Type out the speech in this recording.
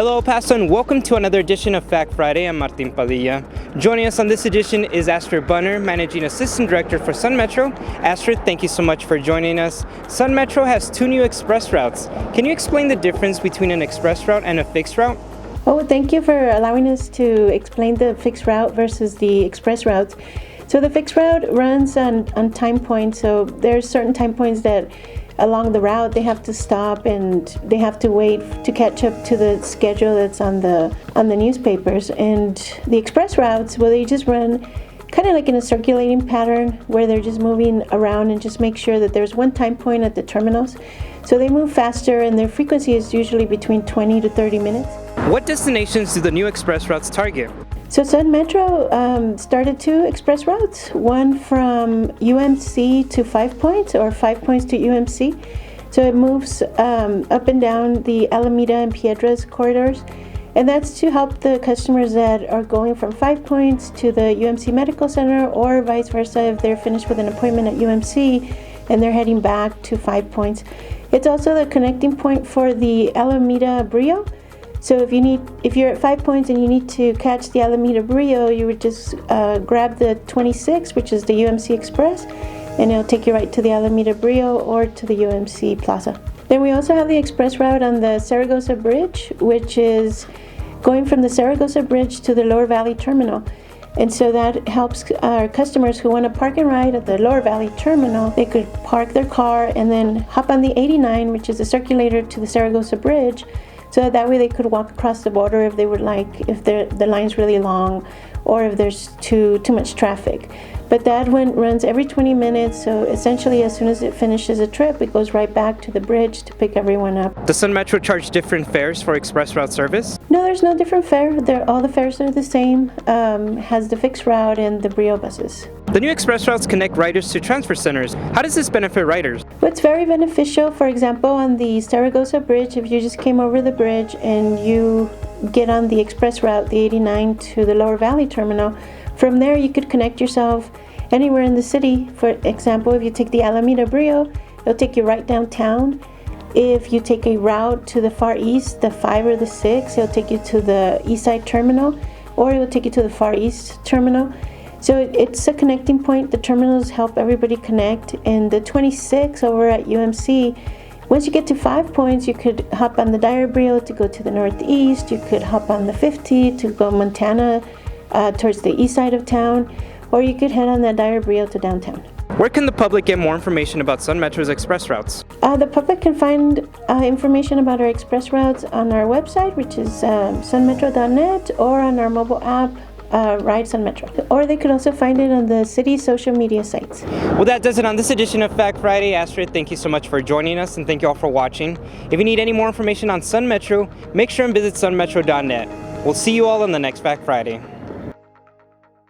Hello, Paso, and welcome to another edition of Fact Friday. I'm Martin Padilla. Joining us on this edition is Astrid Bunner, Managing Assistant Director for Sun Metro. Astrid, thank you so much for joining us. Sun Metro has two new express routes. Can you explain the difference between an express route and a fixed route? Oh, thank you for allowing us to explain the fixed route versus the express routes. So the fixed route runs on time points. So there's certain time points that along the route they have to stop and they have to wait to catch up to the schedule that's on the newspapers. And the express routes, well, they just run kind of like in a circulating pattern where they're just moving around and just make sure that there's one time point at the terminals. So they move faster and their frequency is usually between 20 to 30 minutes. What destinations do the new express routes target? So Sun Metro started two express routes, one from UMC to 5 Points or 5 Points to UMC. So it moves up and down the Alameda and Piedras corridors. And that's to help the customers that are going from 5 Points to the UMC Medical Center or vice versa if they're finished with an appointment at UMC and they're heading back to 5 Points. It's also the connecting point for the Alameda Brio. So if you're at 5 Points and you need to catch the Alameda Brio, you would just grab the 26, which is the UMC Express, and it'll take you right to the Alameda Brio or to the UMC Plaza. Then we also have the express route on the Zaragoza Bridge, which is going from the Zaragoza Bridge to the Lower Valley Terminal. And so that helps our customers who want to park and ride at the Lower Valley Terminal. They could park their car and then hop on the 89, which is a circulator to the Zaragoza Bridge. So that way they could walk across the border if they would like, if the line's really long or if there's too much traffic. But that one runs every 20 minutes, so essentially as soon as it finishes a trip, it goes right back to the bridge to pick everyone up. Does Sun Metro charge different fares for express route service? No, there's no different fare. All the fares are the same, has the fixed route and the Brio buses. The new express routes connect riders to transfer centers. How does this benefit riders? Well, it's very beneficial. For example, on the Zaragoza Bridge, if you just came over the bridge and you get on the express route, the 89 to the Lower Valley Terminal, from there you could connect yourself anywhere in the city. For example, if you take the Alameda Brio, it'll take you right downtown. If you take a route to the far east, the 5 or the 6, it'll take you to the east side terminal, or it will take you to the far east terminal. So it's a connecting point. The terminals help everybody connect. And the 26 over at UMC, once you get to 5 Points, you could hop on the Dyer Brio to go to the northeast. You could hop on the 50 to go Montana towards the east side of town, or you could head on that Dyer Brio to downtown. Where can the public get more information about Sun Metro's express routes? The public can find information about our express routes on our website, which is sunmetro.net, or on our mobile app, Ride Sun Metro. Or they could also find it on the city's social media sites. Well, that does it on this edition of Fact Friday. Astrid, thank you so much for joining us, and thank you all for watching. If you need any more information on Sun Metro, make sure and visit sunmetro.net. We'll see you all on the next Fact Friday.